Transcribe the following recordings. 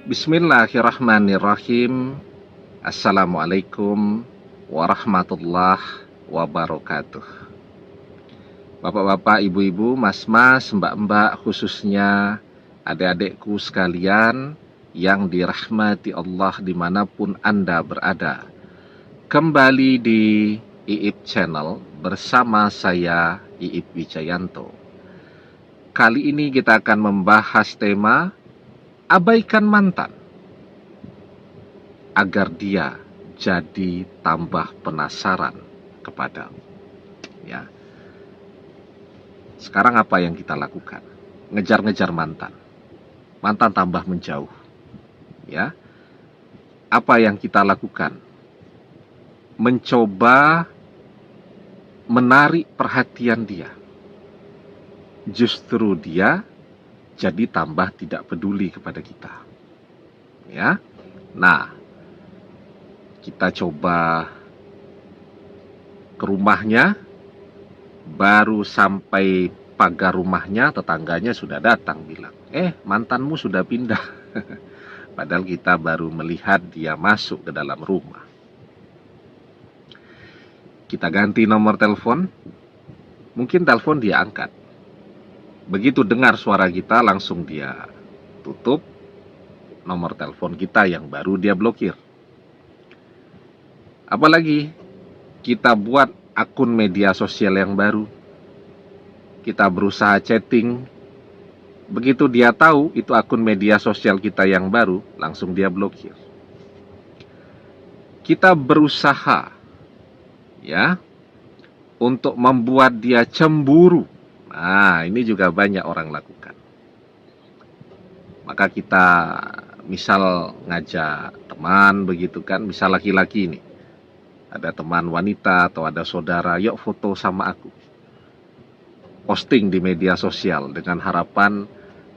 Bismillahirrahmanirrahim. Assalamualaikum warahmatullahi wabarakatuh. Bapak-bapak, ibu-ibu, mas-mas, mbak-mbak, khususnya adik-adikku sekalian yang dirahmati Allah dimanapun Anda berada. Kembali di IIP Channel bersama saya IIP Wijayanto. Kali ini kita akan membahas tema abaikan mantan agar dia jadi tambah penasaran kepadamu. Ya. Sekarang apa yang kita lakukan? Ngejar-ngejar mantan. Mantan tambah menjauh. Ya. Apa yang kita lakukan? Mencoba menarik perhatian dia. Justru dia jadi tambah tidak peduli kepada kita. Ya. Nah, kita coba ke rumahnya, baru sampai pagar rumahnya, tetangganya sudah datang bilang, mantanmu sudah pindah. Padahal kita baru melihat dia masuk ke dalam rumah. Kita ganti nomor telepon, mungkin telepon dia angkat. Begitu dengar suara kita, langsung dia tutup nomor telepon kita yang baru dia blokir. Apalagi kita buat akun media sosial yang baru, kita berusaha chatting. Begitu dia tahu itu akun media sosial kita yang baru, langsung dia blokir. Kita berusaha ya untuk membuat dia cemburu. Nah, ini juga banyak orang lakukan. Maka kita misal ngajak teman begitu kan, misal laki-laki ini, ada teman wanita atau ada saudara, yuk foto sama aku. Posting di media sosial dengan harapan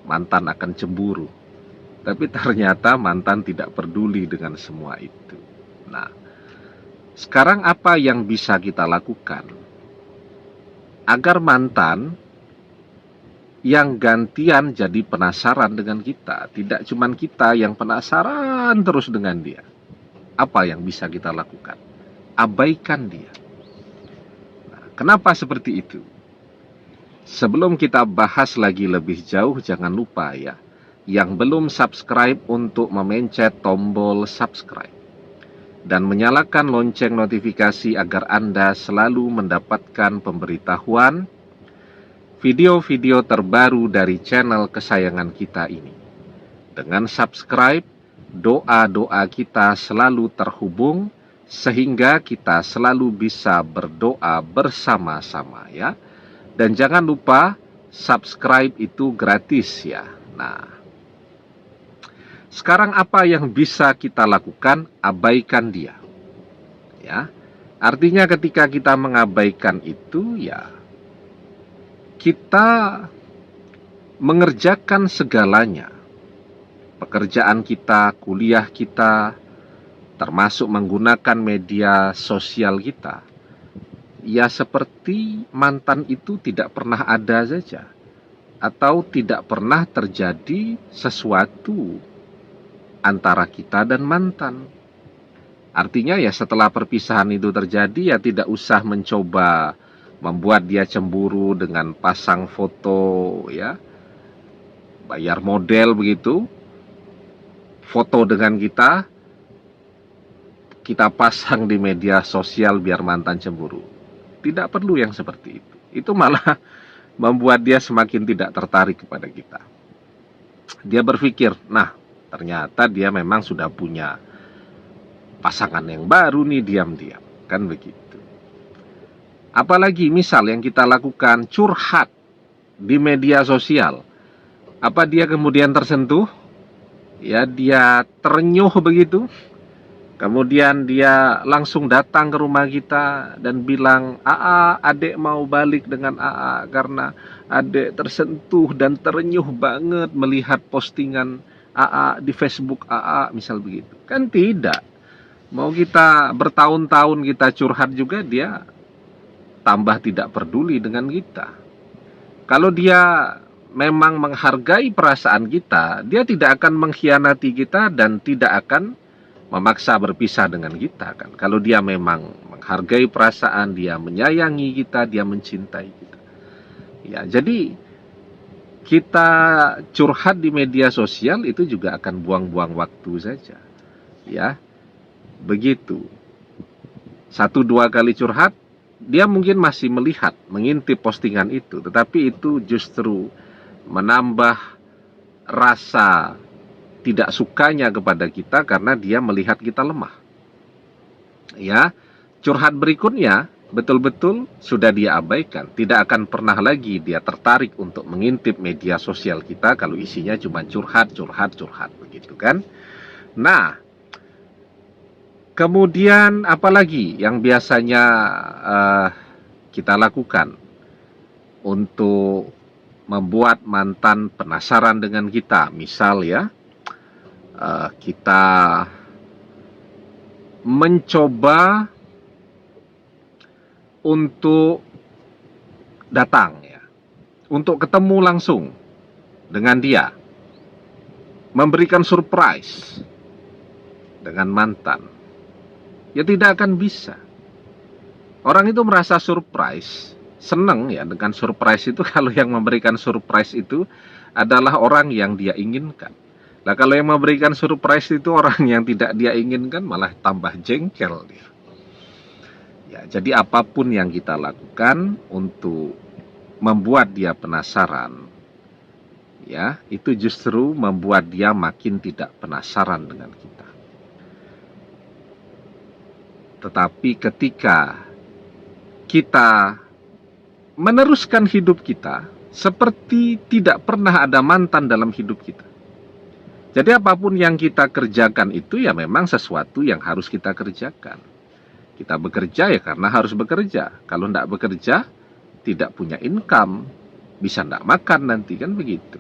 mantan akan cemburu. Tapi ternyata mantan tidak peduli dengan semua itu. Nah, sekarang apa yang bisa kita lakukan agar mantan yang gantian jadi penasaran dengan kita? Tidak cuma kita yang penasaran terus dengan dia. Apa yang bisa kita lakukan? Abaikan dia. Nah, kenapa seperti itu? Sebelum kita bahas lagi lebih jauh, jangan lupa ya, yang belum subscribe untuk memencet tombol subscribe dan menyalakan lonceng notifikasi agar Anda selalu mendapatkan pemberitahuan video-video terbaru dari channel kesayangan kita ini. Dengan subscribe, doa-doa kita selalu terhubung sehingga kita selalu bisa berdoa bersama-sama ya. Dan jangan lupa subscribe itu gratis ya. Nah, sekarang apa yang bisa kita lakukan? Abaikan dia. Ya. Artinya ketika kita mengabaikan itu ya, kita mengerjakan segalanya. Pekerjaan kita, kuliah kita, termasuk menggunakan media sosial kita, ya seperti mantan itu tidak pernah ada saja, atau tidak pernah terjadi sesuatu antara kita dan mantan. Artinya ya setelah perpisahan itu terjadi, ya tidak usah mencoba membuat dia cemburu dengan pasang foto ya, bayar model begitu, foto dengan kita pasang di media sosial biar mantan cemburu. Tidak perlu yang seperti itu. Itu malah membuat dia semakin tidak tertarik kepada kita. Dia berpikir, nah ternyata dia memang sudah punya pasangan yang baru nih, diam-diam. Kan begitu. Apalagi misal yang kita lakukan curhat di media sosial. Apa dia kemudian tersentuh? Ya, dia terenyuh begitu. Kemudian dia langsung datang ke rumah kita dan bilang, adek mau balik dengan karena adek tersentuh dan terenyuh banget melihat postingan di Facebook misal begitu. Kan tidak. Mau kita bertahun-tahun kita curhat juga, dia tambah tidak peduli dengan kita. Kalau dia memang menghargai perasaan kita, dia tidak akan mengkhianati kita dan tidak akan memaksa berpisah dengan kita kan. Kalau dia memang menghargai perasaan, dia menyayangi kita, dia mencintai kita. Ya, jadi kita curhat di media sosial itu juga akan buang-buang waktu saja. Ya, begitu. 1-2 kali curhat, dia mungkin masih melihat, mengintip postingan itu, tetapi itu justru menambah rasa tidak sukanya kepada kita karena dia melihat kita lemah. Ya, curhat berikutnya betul-betul sudah dia abaikan. Tidak akan pernah lagi dia tertarik untuk mengintip media sosial kita kalau isinya cuma curhat begitu kan. Nah, kemudian apalagi yang biasanya kita lakukan untuk membuat mantan penasaran dengan kita? Misal ya, kita mencoba untuk datang ya, untuk ketemu langsung dengan dia, memberikan surprise dengan mantan. Ya tidak akan bisa. Orang itu merasa surprise, senang ya dengan surprise itu kalau yang memberikan surprise itu adalah orang yang dia inginkan. Nah, kalau yang memberikan surprise itu orang yang tidak dia inginkan, malah tambah jengkel dia. Ya, jadi apapun yang kita lakukan untuk membuat dia penasaran, ya, itu justru membuat dia makin tidak penasaran dengan kita. Tetapi ketika kita meneruskan hidup kita seperti tidak pernah ada mantan dalam hidup kita. Jadi apapun yang kita kerjakan itu ya memang sesuatu yang harus kita kerjakan. Kita bekerja ya karena harus bekerja. Kalau tidak bekerja, tidak punya income, bisa tidak makan nanti, kan begitu.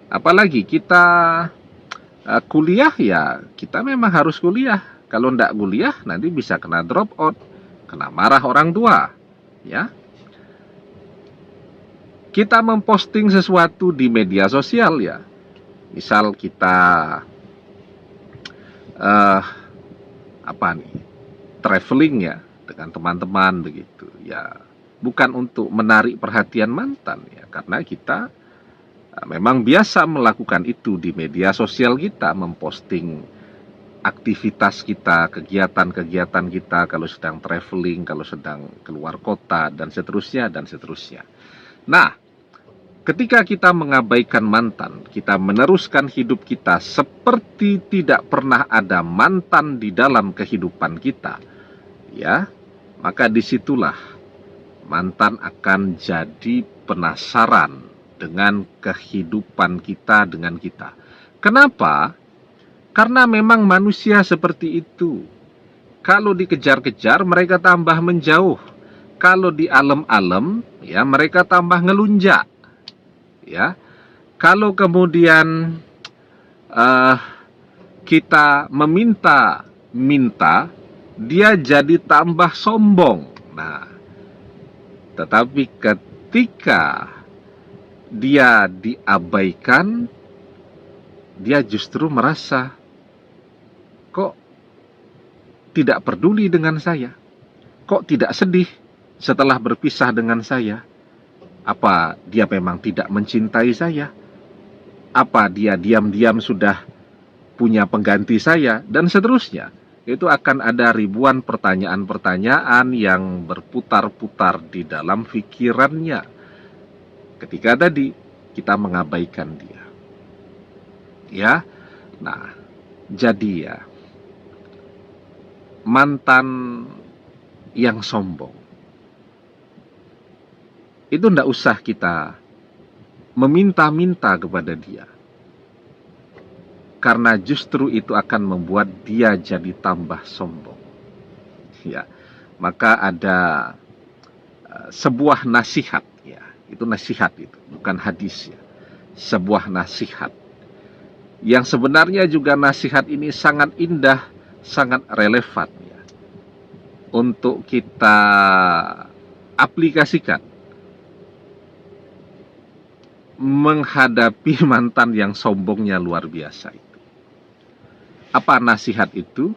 Apalagi kita kuliah ya, kita memang harus kuliah. Kalau tidak kuliah, nanti bisa kena drop out, kena marah orang tua. Ya, kita memposting sesuatu di media sosial ya. Misal kita traveling ya dengan teman-teman begitu ya, bukan untuk menarik perhatian mantan ya, karena kita memang biasa melakukan itu di media sosial kita, memposting aktivitas kita, kegiatan-kegiatan kita kalau sedang traveling, kalau sedang keluar kota dan seterusnya dan seterusnya. Nah, ketika kita mengabaikan mantan, kita meneruskan hidup kita seperti tidak pernah ada mantan di dalam kehidupan kita, ya, maka disitulah mantan akan jadi penasaran dengan kehidupan kita dengan kita. Kenapa? Karena memang manusia seperti itu. Kalau dikejar-kejar, mereka tambah menjauh. Kalau di alam-alam, ya mereka tambah ngelunjak. Ya, kalau kemudian kita meminta, dia jadi tambah sombong. Nah, tetapi ketika dia diabaikan, dia justru merasa kok tidak peduli dengan saya, kok tidak sedih setelah berpisah dengan saya. Apa dia memang tidak mencintai saya? Apa dia diam-diam sudah punya pengganti saya? Dan seterusnya. Itu akan ada ribuan pertanyaan-pertanyaan yang berputar-putar di dalam pikirannya ketika tadi kita mengabaikan dia. Ya, nah, jadi ya, mantan yang sombong itu tidak usah kita meminta-minta kepada dia, karena justru itu akan membuat dia jadi tambah sombong. Ya, maka ada sebuah nasihat, ya, itu nasihat itu, bukan hadis ya, sebuah nasihat yang sebenarnya juga nasihat ini sangat indah, sangat relevan ya, untuk kita aplikasikan menghadapi mantan yang sombongnya luar biasa itu. Apa nasihat itu?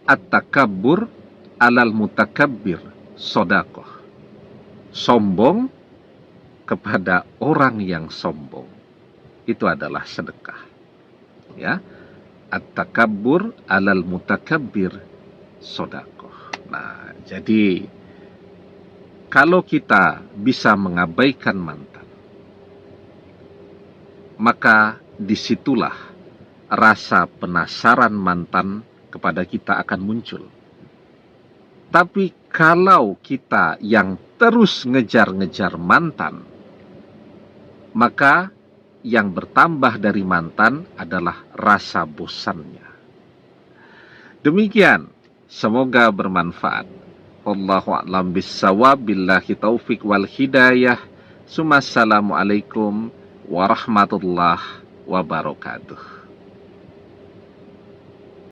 At-takabbur alal mutakabbir sodakoh. Sombong kepada orang yang sombong itu adalah sedekah. Ya, at-takabbur alal mutakabbir sodakoh. Nah, jadi kalau kita bisa mengabaikan mantan, maka disitulah rasa penasaran mantan kepada kita akan muncul. Tapi kalau kita yang terus ngejar-ngejar mantan, maka yang bertambah dari mantan adalah rasa bosannya. Demikian, semoga bermanfaat. Wallahu a'lam bissawab, billahi taufik wal hidayah. Assalamualaikum warahmatullahi wabarakatuh.